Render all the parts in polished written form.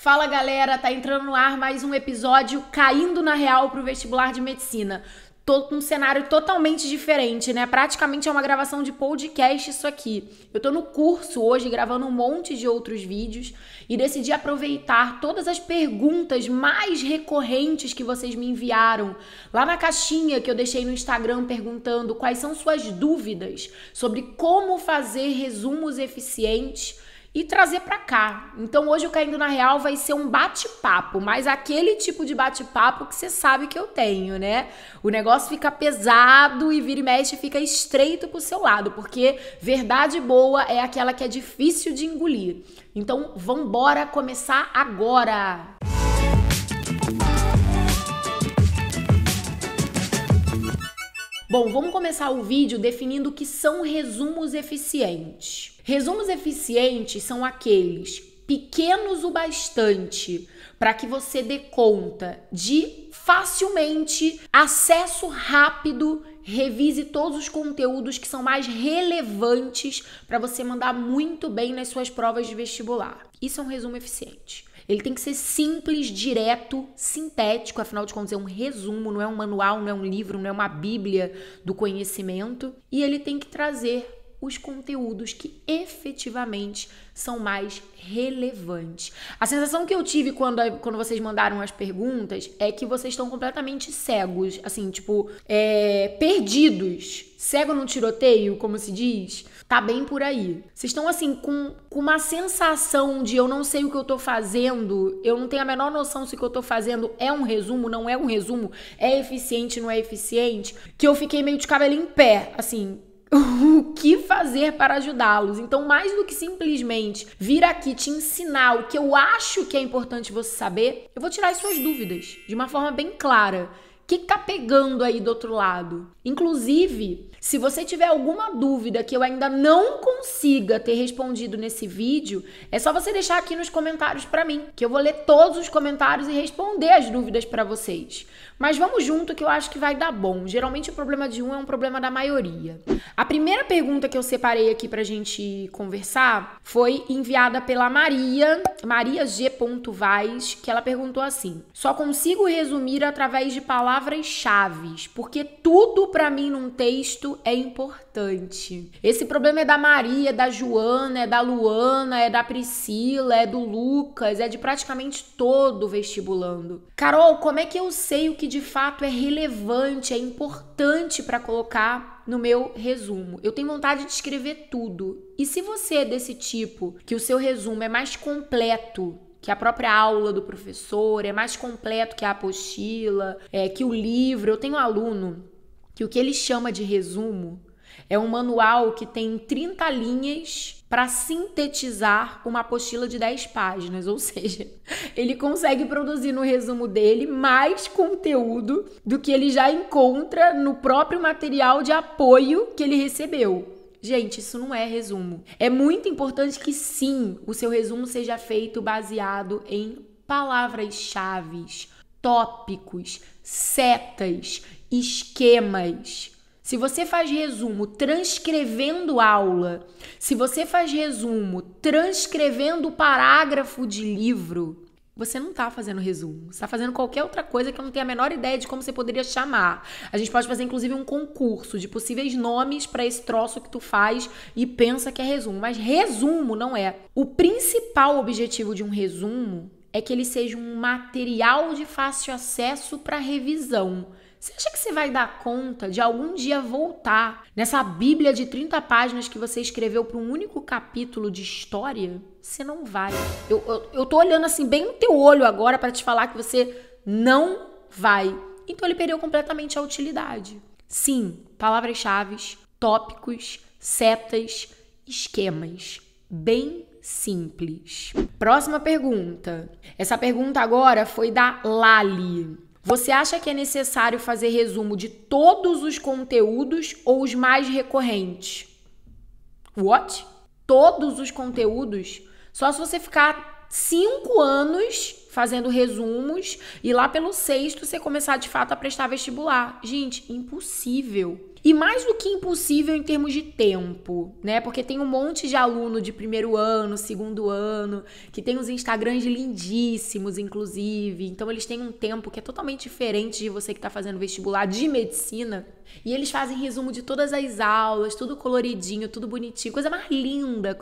Fala galera, tá entrando no ar mais um episódio caindo na real pro vestibular de medicina. Tô com um cenário totalmente diferente, né? Praticamente é uma gravação de podcast isso aqui. Eu tô no curso hoje gravando um monte de outros vídeos e decidi aproveitar todas as perguntas mais recorrentes que vocês me enviaram lá na caixinha que eu deixei no Instagram perguntando quais são suas dúvidas sobre como fazer resumos eficientes e trazer pra cá. Então hoje o Caindo na Real vai ser um bate-papo, mas aquele tipo de bate-papo que você sabe que eu tenho, né? O negócio fica pesado e vira e mexe fica estreito pro seu lado, porque verdade boa é aquela que é difícil de engolir. Então vambora começar agora! Bom, vamos começar o vídeo definindo o que são resumos eficientes. Resumos eficientes são aqueles pequenos o bastante para que você dê conta de facilmente, acesso rápido, revise todos os conteúdos que são mais relevantes para você mandar muito bem nas suas provas de vestibular. Isso é um resumo eficiente. Ele tem que ser simples, direto, sintético, afinal de contas é um resumo, não é um manual, não é um livro, não é uma bíblia do conhecimento. E ele tem que trazer os conteúdos que efetivamente são mais relevantes. A sensação que eu tive quando vocês mandaram as perguntas é que vocês estão completamente cegos, assim, tipo, perdidos. Cego no tiroteio, como se diz, tá bem por aí. Vocês estão, assim, com uma sensação de eu não sei o que eu tô fazendo, eu não tenho a menor noção se o que eu tô fazendo é um resumo, não é um resumo, é eficiente, não é eficiente, que eu fiquei meio de cabelo em pé, assim, o que fazer para ajudá-los? Então, mais do que simplesmente vir aqui te ensinar o que eu acho que é importante você saber, eu vou tirar as suas dúvidas de uma forma bem clara. O que tá pegando aí do outro lado? Inclusive, se você tiver alguma dúvida que eu ainda não consiga ter respondido nesse vídeo, é só você deixar aqui nos comentários pra mim, que eu vou ler todos os comentários e responder as dúvidas pra vocês. Mas vamos junto que eu acho que vai dar bom. Geralmente o problema de um é um problema da maioria. A primeira pergunta que eu separei aqui pra gente conversar foi enviada pela Maria G. Vaz, que ela perguntou assim: só consigo resumir através de palavras-chave, porque tudo pra mim num texto é importante. Esse problema é da Maria, é da Joana, é da Luana, é da Priscila, é do Lucas, é de praticamente todo vestibulando. Carol, como é que eu sei o que de fato é relevante, é importante para colocar no meu resumo? Eu tenho vontade de escrever tudo. E se você é desse tipo, que o seu resumo é mais completo que a própria aula do professor, é mais completo que a apostila, que o livro. Eu tenho um aluno que o que ele chama de resumo é um manual que tem 30 linhas para sintetizar uma apostila de 10 páginas, ou seja, ele consegue produzir no resumo dele mais conteúdo do que ele já encontra no próprio material de apoio que ele recebeu. Gente, isso não é resumo. É muito importante que sim, o seu resumo seja feito baseado em palavras-chave, tópicos, setas, esquemas. Se você faz resumo transcrevendo aula, se você faz resumo transcrevendo parágrafo de livro, você não tá fazendo resumo. Você tá fazendo qualquer outra coisa que eu não tenho a menor ideia de como você poderia chamar. A gente pode fazer, inclusive, um concurso de possíveis nomes para esse troço que tu faz e pensa que é resumo. Mas resumo não é. O principal objetivo de um resumo é que ele seja um material de fácil acesso para revisão. Você acha que você vai dar conta de algum dia voltar nessa bíblia de 30 páginas que você escreveu para um único capítulo de história? Você não vai. Eu tô olhando assim bem no teu olho agora para te falar que você não vai. Então ele perdeu completamente a utilidade. Sim, palavras-chave, tópicos, setas, esquemas. Bem simples. Próxima pergunta. Essa pergunta agora foi da Lali. Você acha que é necessário fazer resumo de todos os conteúdos ou os mais recorrentes? What? Todos os conteúdos? Só se você ficar 5 anos fazendo resumos e lá pelo 6º você começar de fato a prestar vestibular. Gente, impossível. E mais do que impossível em termos de tempo, né? Porque tem um monte de aluno de primeiro ano, segundo ano, que tem uns Instagrams lindíssimos, inclusive. Então, eles têm um tempo que é totalmente diferente de você que tá fazendo vestibular de medicina. E eles fazem resumo de todas as aulas, tudo coloridinho, tudo bonitinho. Coisa mais linda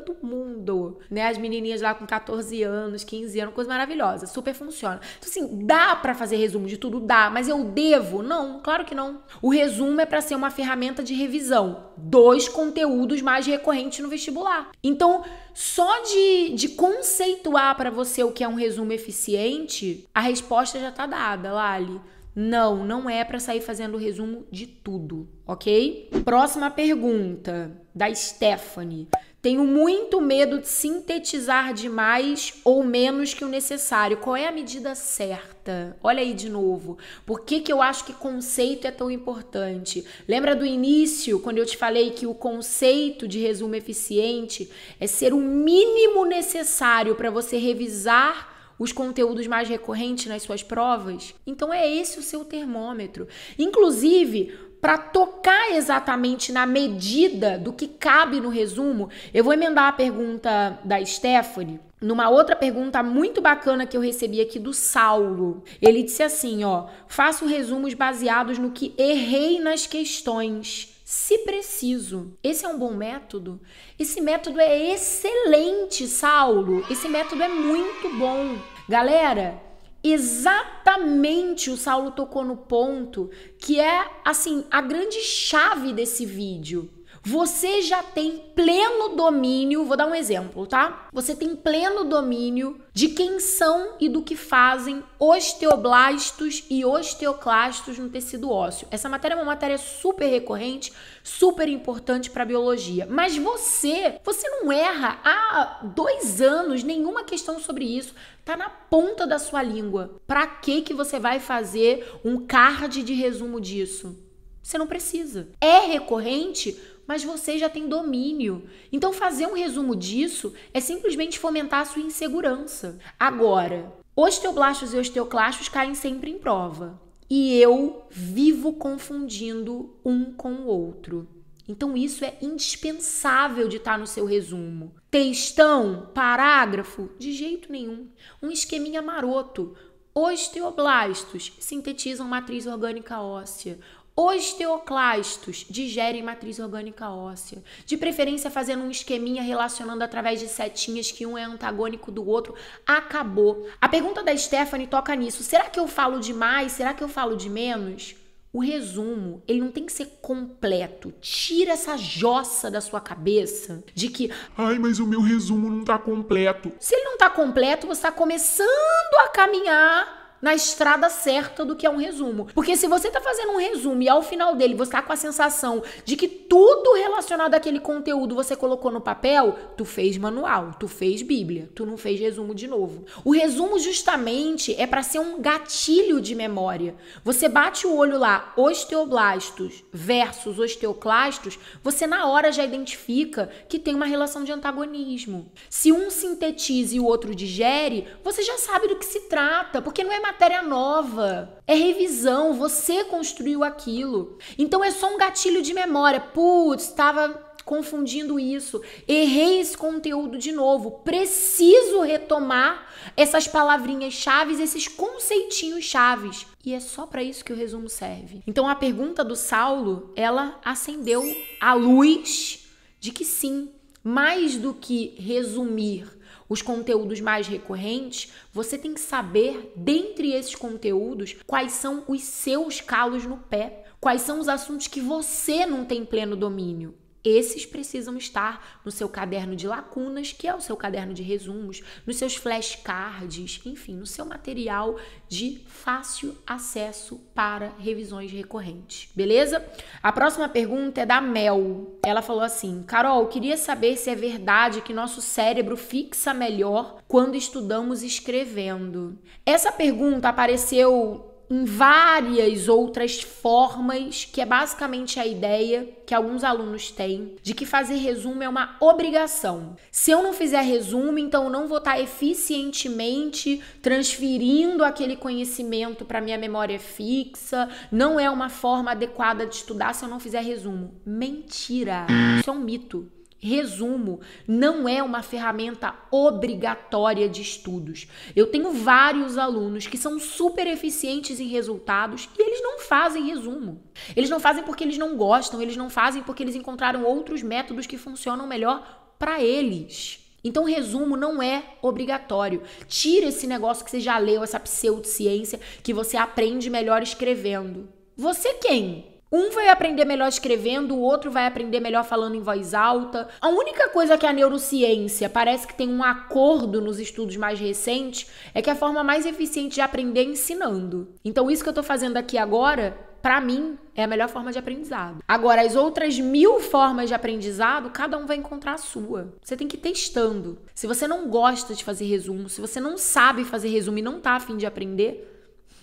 do mundo, né? As menininhas lá com 14 anos, 15 anos, coisa maravilhosa. Super funciona. Então, assim, dá pra fazer resumo de tudo? Dá. Mas eu devo? Não, claro que não. O resumo é pra ser uma ferramenta de revisão dos conteúdos mais recorrentes no vestibular. Então, só de conceituar pra você o que é um resumo eficiente, a resposta já tá dada, Lali. Não, não é para sair fazendo resumo de tudo, ok? Próxima pergunta, da Stephanie. Tenho muito medo de sintetizar demais ou menos que o necessário. Qual é a medida certa? Olha aí de novo. Por que eu acho que conceito é tão importante? Lembra do início, quando eu te falei que o conceito de resumo eficiente é ser o mínimo necessário para você revisar os conteúdos mais recorrentes nas suas provas? Então é esse o seu termômetro. Inclusive, para tocar exatamente na medida do que cabe no resumo, eu vou emendar a pergunta da Stephanie numa outra pergunta muito bacana que eu recebi aqui do Saulo. Ele disse assim, ó: faço resumos baseados no que errei nas questões, se preciso. Esse é um bom método? Esse método é excelente, Saulo. Esse método é muito bom. Galera, exatamente o Saulo tocou no ponto que é, assim, a grande chave desse vídeo. Você já tem pleno domínio, vou dar um exemplo, tá? Você tem pleno domínio de quem são e do que fazem osteoblastos e osteoclastos no tecido ósseo. Essa matéria é uma matéria super recorrente, super importante para a biologia. Mas você não erra há 2 anos nenhuma questão sobre isso. Tá na ponta da sua língua. Para que você vai fazer um card de resumo disso? Você não precisa. É recorrente, mas você já tem domínio. Então, fazer um resumo disso é simplesmente fomentar a sua insegurança. Agora, osteoblastos e osteoclastos caem sempre em prova. E eu vivo confundindo um com o outro. Então, isso é indispensável de estar no seu resumo. Textão, parágrafo, de jeito nenhum. Um esqueminha maroto. Osteoblastos sintetizam matriz orgânica óssea. Osteoclastos digerem matriz orgânica óssea. De preferência fazendo um esqueminha relacionando através de setinhas que um é antagônico do outro. Acabou. A pergunta da Stephanie toca nisso. Será que eu falo demais? Será que eu falo de menos? O resumo, ele não tem que ser completo. Tira essa jossa da sua cabeça de que... ai, mas o meu resumo não tá completo. Se ele não tá completo, você tá começando a caminhar na estrada certa do que é um resumo. Porque se você tá fazendo um resumo e ao final dele você tá com a sensação de que tudo relacionado àquele conteúdo você colocou no papel, tu fez manual, tu fez bíblia, tu não fez resumo de novo. O resumo justamente é para ser um gatilho de memória. Você bate o olho lá, osteoblastos versus osteoclastos, você na hora já identifica que tem uma relação de antagonismo. Se um sintetiza e o outro digere, você já sabe do que se trata, porque não é matéria nova, é revisão, você construiu aquilo. Então é só um gatilho de memória. Putz, estava confundindo isso, errei esse conteúdo de novo, preciso retomar essas palavrinhas chaves, esses conceitinhos chaves. E é só para isso que o resumo serve. Então a pergunta do Saulo, ela acendeu a luz de que sim, mais do que resumir os conteúdos mais recorrentes, você tem que saber, dentre esses conteúdos, quais são os seus calos no pé, quais são os assuntos que você não tem pleno domínio. Esses precisam estar no seu caderno de lacunas, que é o seu caderno de resumos, nos seus flashcards, enfim, no seu material de fácil acesso para revisões recorrentes, beleza? A próxima pergunta é da Mel. Ela falou assim: Carol, queria saber se é verdade que nosso cérebro fixa melhor quando estudamos escrevendo. Essa pergunta apareceu em várias outras formas, que é basicamente a ideia que alguns alunos têm de que fazer resumo é uma obrigação. Se eu não fizer resumo, então eu não vou estar eficientemente transferindo aquele conhecimento para minha memória fixa, não é uma forma adequada de estudar se eu não fizer resumo. Mentira! Isso é um mito. Resumo não é uma ferramenta obrigatória de estudos. Eu tenho vários alunos que são super eficientes em resultados e eles não fazem resumo. Eles não fazem porque eles não gostam, eles não fazem porque eles encontraram outros métodos que funcionam melhor para eles. Então, resumo não é obrigatório. Tira esse negócio que você já leu, essa pseudociência, que você aprende melhor escrevendo. Você quem? Um vai aprender melhor escrevendo, o outro vai aprender melhor falando em voz alta. A única coisa que a neurociência parece que tem um acordo nos estudos mais recentes é que a forma mais eficiente de aprender é ensinando. Então, isso que eu tô fazendo aqui agora, pra mim, é a melhor forma de aprendizado. Agora, as outras 1000 formas de aprendizado, cada um vai encontrar a sua. Você tem que ir testando. Se você não gosta de fazer resumo, se você não sabe fazer resumo e não tá a fim de aprender,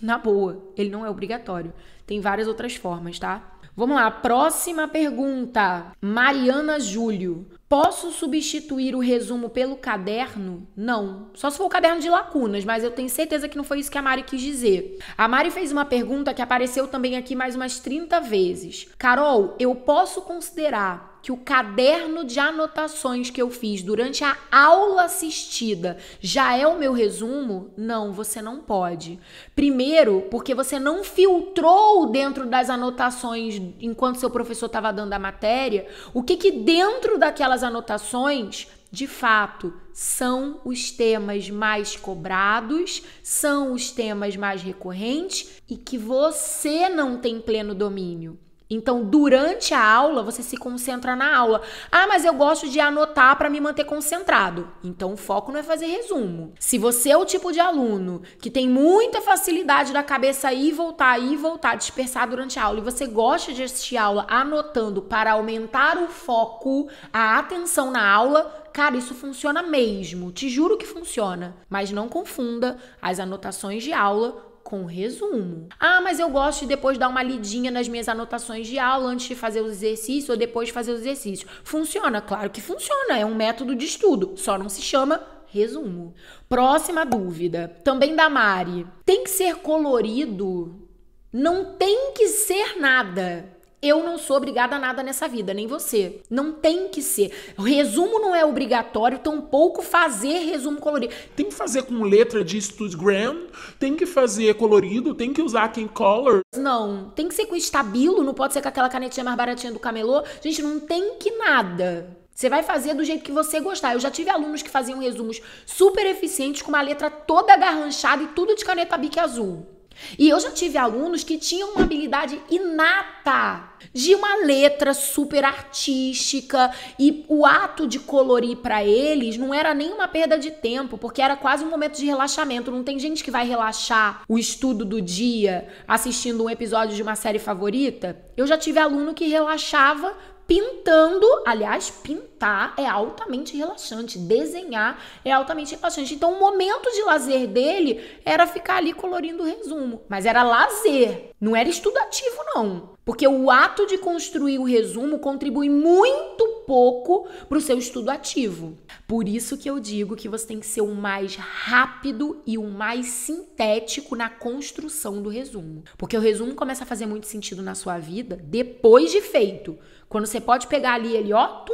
na boa, ele não é obrigatório. Tem várias outras formas, tá? Vamos lá, próxima pergunta. Mariana Júlio. Posso substituir o resumo pelo caderno? Não. Só se for o caderno de lacunas, mas eu tenho certeza que não foi isso que a Mari quis dizer. A Mari fez uma pergunta que apareceu também aqui mais umas 30 vezes. Carol, eu posso considerar que o caderno de anotações que eu fiz durante a aula assistida já é o meu resumo? Não, você não pode. Primeiro, porque você não filtrou dentro das anotações enquanto seu professor estava dando a matéria, o que dentro daquelas anotações, de fato, são os temas mais cobrados, são os temas mais recorrentes e que você não tem pleno domínio. Então, durante a aula, você se concentra na aula. Ah, mas eu gosto de anotar para me manter concentrado. Então, o foco não é fazer resumo. Se você é o tipo de aluno que tem muita facilidade da cabeça ir e voltar, dispersar durante a aula, e você gosta de assistir a aula anotando para aumentar o foco, a atenção na aula, cara, isso funciona mesmo. Te juro que funciona. Mas não confunda as anotações de aula com resumo. Ah, mas eu gosto de depois dar uma lidinha nas minhas anotações de aula antes de fazer os exercícios ou depois de fazer os exercícios. Funciona? Claro que funciona. É um método de estudo. Só não se chama resumo. Próxima dúvida. Também da Mari. Tem que ser colorido? Não tem que ser nada. Eu não sou obrigada a nada nessa vida, nem você. Não tem que ser. O resumo não é obrigatório, tampouco fazer resumo colorido. Tem que fazer com letra de Instagram, tem que fazer colorido, tem que usar King Color. Não, tem que ser com estabilo, não pode ser com aquela canetinha mais baratinha do camelô. Gente, não tem que nada. Você vai fazer do jeito que você gostar. Eu já tive alunos que faziam resumos super eficientes com uma letra toda agarranchada e tudo de caneta Bic azul. E eu já tive alunos que tinham uma habilidade inata de uma letra super artística e o ato de colorir para eles não era nem uma perda de tempo, porque era quase um momento de relaxamento. Não tem gente que vai relaxar o estudo do dia assistindo um episódio de uma série favorita? Eu já tive aluno que relaxava pintando. Aliás, pintar é altamente relaxante, desenhar é altamente relaxante. Então, o momento de lazer dele era ficar ali colorindo o resumo. Mas era lazer, não era estudativo, não. Porque o ato de construir o resumo contribui muito pouco para o seu estudo ativo. Por isso que eu digo que você tem que ser o mais rápido e o mais sintético na construção do resumo. Porque o resumo começa a fazer muito sentido na sua vida depois de feito. Quando você pode pegar ali ele, ó,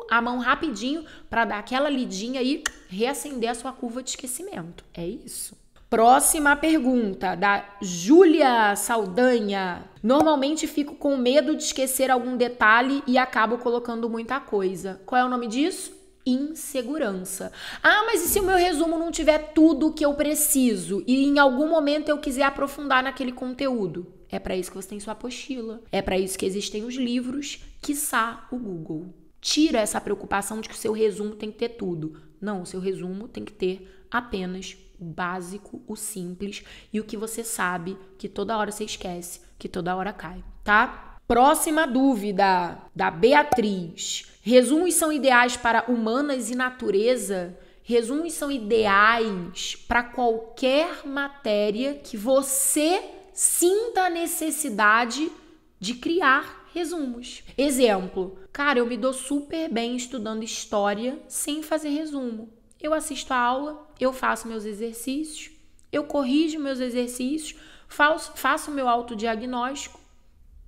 a mão rapidinho para dar aquela lidinha e reacender a sua curva de esquecimento. É isso. Próxima pergunta, da Júlia Saldanha. Normalmente fico com medo de esquecer algum detalhe e acabo colocando muita coisa. Qual é o nome disso? Insegurança. Ah, mas e se o meu resumo não tiver tudo o que eu preciso e em algum momento eu quiser aprofundar naquele conteúdo? É para isso que você tem sua apostila. É para isso que existem os livros, quiçá o Google. Tira essa preocupação de que o seu resumo tem que ter tudo. Não, o seu resumo tem que ter apenas o básico, o simples e o que você sabe que toda hora você esquece, que toda hora cai, tá? Próxima dúvida, da Beatriz. Resumos são ideais para humanas e natureza? resumos são ideais para qualquer matéria que você sinta a necessidade de criar resumos. Exemplo, cara, eu me dou super bem estudando história sem fazer resumo. Eu assisto a aula, eu faço meus exercícios, eu corrijo meus exercícios, faço meu autodiagnóstico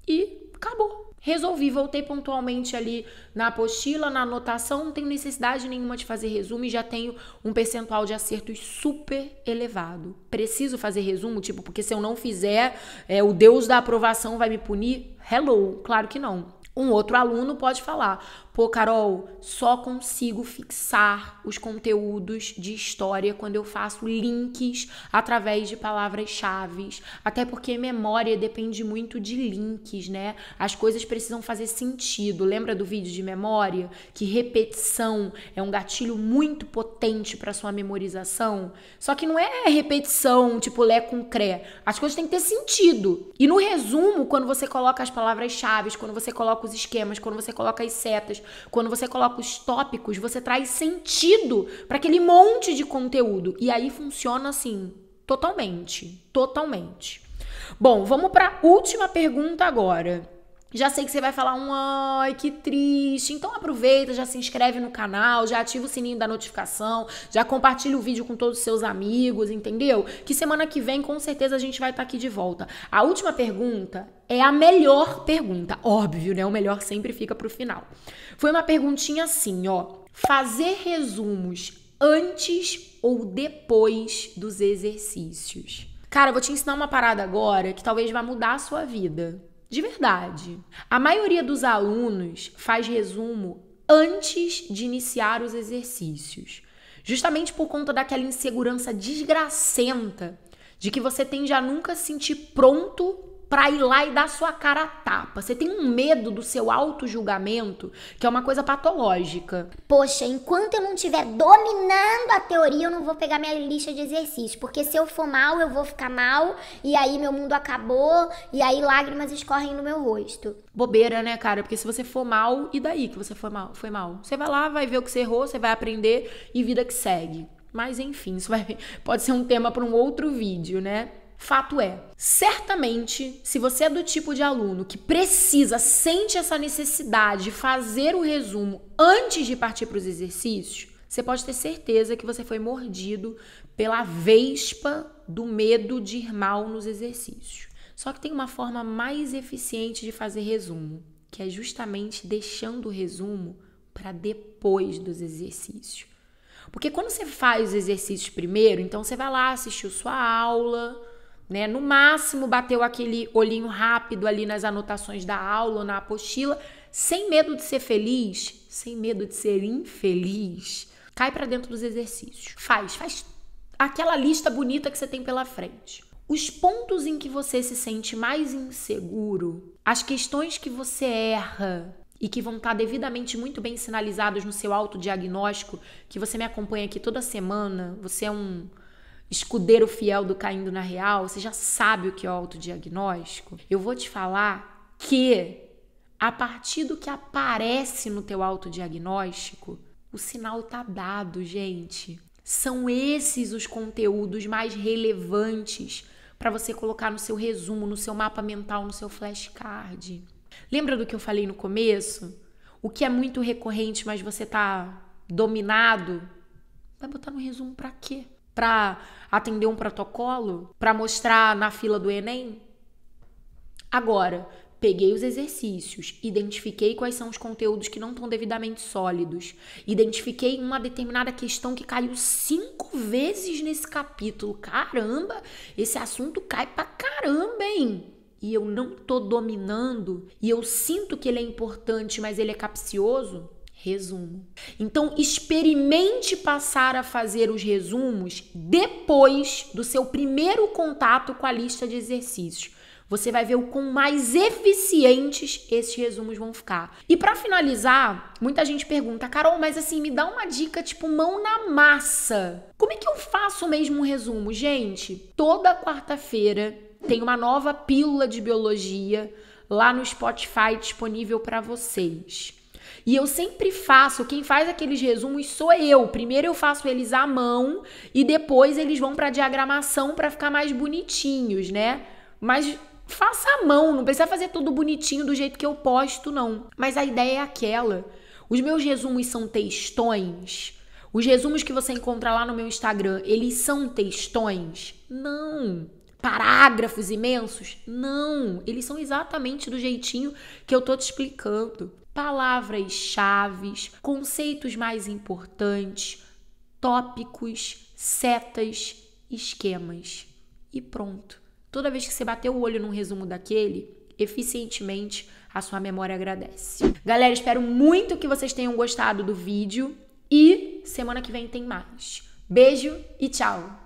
e acabou. Resolvi, voltei pontualmente ali na apostila, na anotação, não tenho necessidade nenhuma de fazer resumo e já tenho um percentual de acertos super elevado. Preciso fazer resumo, tipo, porque se eu não fizer, o Deus da aprovação vai me punir? Hello, claro que não. Um outro aluno pode falar, pô, Carol, só consigo fixar os conteúdos de história quando eu faço links através de palavras-chave, até porque memória depende muito de links, né? As coisas precisam fazer sentido. Lembra do vídeo de memória? Que repetição é um gatilho muito potente para sua memorização? Só que não é repetição, tipo lé com cré. As coisas têm que ter sentido. E no resumo, quando você coloca as palavras-chave, quando você coloca os esquemas, quando você coloca as setas, quando você coloca os tópicos, você traz sentido para aquele monte de conteúdo. E aí funciona assim, totalmente. Bom, vamos para a última pergunta agora. Já sei que você vai falar ai, que triste. Então aproveita, já se inscreve no canal, já ativa o sininho da notificação, já compartilha o vídeo com todos os seus amigos, entendeu? Que semana que vem, com certeza, a gente vai estar aqui de volta. A última pergunta é a melhor pergunta. Óbvio, né? O melhor sempre fica pro final. Foi uma perguntinha assim, ó. Fazer resumos antes ou depois dos exercícios? Cara, eu vou te ensinar uma parada agora que talvez vá mudar a sua vida. De verdade. A maioria dos alunos faz resumo antes de iniciar os exercícios. Justamente por conta daquela insegurança desgracenta de que você tende a nunca se sentir pronto pra ir lá e dar sua cara a tapa. Você tem um medo do seu auto-julgamento, que é uma coisa patológica. Poxa, enquanto eu não estiver dominando a teoria, eu não vou pegar minha lista de exercícios. Porque se eu for mal, eu vou ficar mal, e aí meu mundo acabou, e aí lágrimas escorrem no meu rosto. Bobeira, né, cara? Porque se você for mal, e daí que você foi mal? Você vai lá, vai ver o que você errou, você vai aprender e vida que segue. Mas enfim, isso pode ser um tema para um outro vídeo, né? Fato é, certamente, se você é do tipo de aluno que sente essa necessidade de fazer o resumo antes de partir para os exercícios, você pode ter certeza que você foi mordido pela vespa do medo de ir mal nos exercícios. Só que tem uma forma mais eficiente de fazer resumo, que é justamente deixando o resumo para depois dos exercícios. Porque quando você faz os exercícios primeiro, então você vai lá, assistiu sua aula, né? No máximo bateu aquele olhinho rápido ali nas anotações da aula ou na apostila, sem medo de ser feliz, sem medo de ser infeliz, cai para dentro dos exercícios. Faz aquela lista bonita que você tem pela frente. Os pontos em que você se sente mais inseguro, as questões que você erra e que vão estar devidamente muito bem sinalizados no seu autodiagnóstico, que você me acompanha aqui toda semana, você é um escudeiro fiel do Caindo na Real, você já sabe o que é o autodiagnóstico. Eu vou te falar que a partir do que aparece no teu autodiagnóstico, o sinal tá dado, gente. São esses os conteúdos mais relevantes para você colocar no seu resumo, no seu mapa mental, no seu flashcard. Lembra do que eu falei no começo? O que é muito recorrente, mas você tá dominado, vai botar no resumo para quê? Para atender um protocolo? Para mostrar na fila do Enem? Agora, peguei os exercícios, identifiquei quais são os conteúdos que não estão devidamente sólidos, identifiquei uma determinada questão que caiu 5 vezes nesse capítulo. Caramba, esse assunto cai pra caramba, hein? E eu não tô dominando, e eu sinto que ele é importante, mas ele é capcioso. Resumo. Então, experimente passar a fazer os resumos depois do seu primeiro contato com a lista de exercícios. Você vai ver o quão mais eficientes esses resumos vão ficar. E para finalizar, muita gente pergunta, Carol, mas assim, me dá uma dica tipo mão na massa. Como é que eu faço mesmo um resumo? Gente, toda quarta-feira tem uma nova pílula de biologia lá no Spotify disponível para vocês. E eu sempre faço, quem faz aqueles resumos sou eu. Primeiro eu faço eles à mão e depois eles vão para diagramação para ficar mais bonitinhos, né? Mas faça à mão, não precisa fazer tudo bonitinho do jeito que eu posto, não. Mas a ideia é aquela. Os meus resumos são textões. Os resumos que você encontra lá no meu Instagram, eles são textões? Não. Parágrafos imensos? Não. Eles são exatamente do jeitinho que eu tô te explicando. Palavras-chave, conceitos mais importantes, tópicos, setas, esquemas. E pronto. Toda vez que você bater o olho num resumo daquele, eficientemente a sua memória agradece. Galera, espero muito que vocês tenham gostado do vídeo e semana que vem tem mais. Beijo e tchau!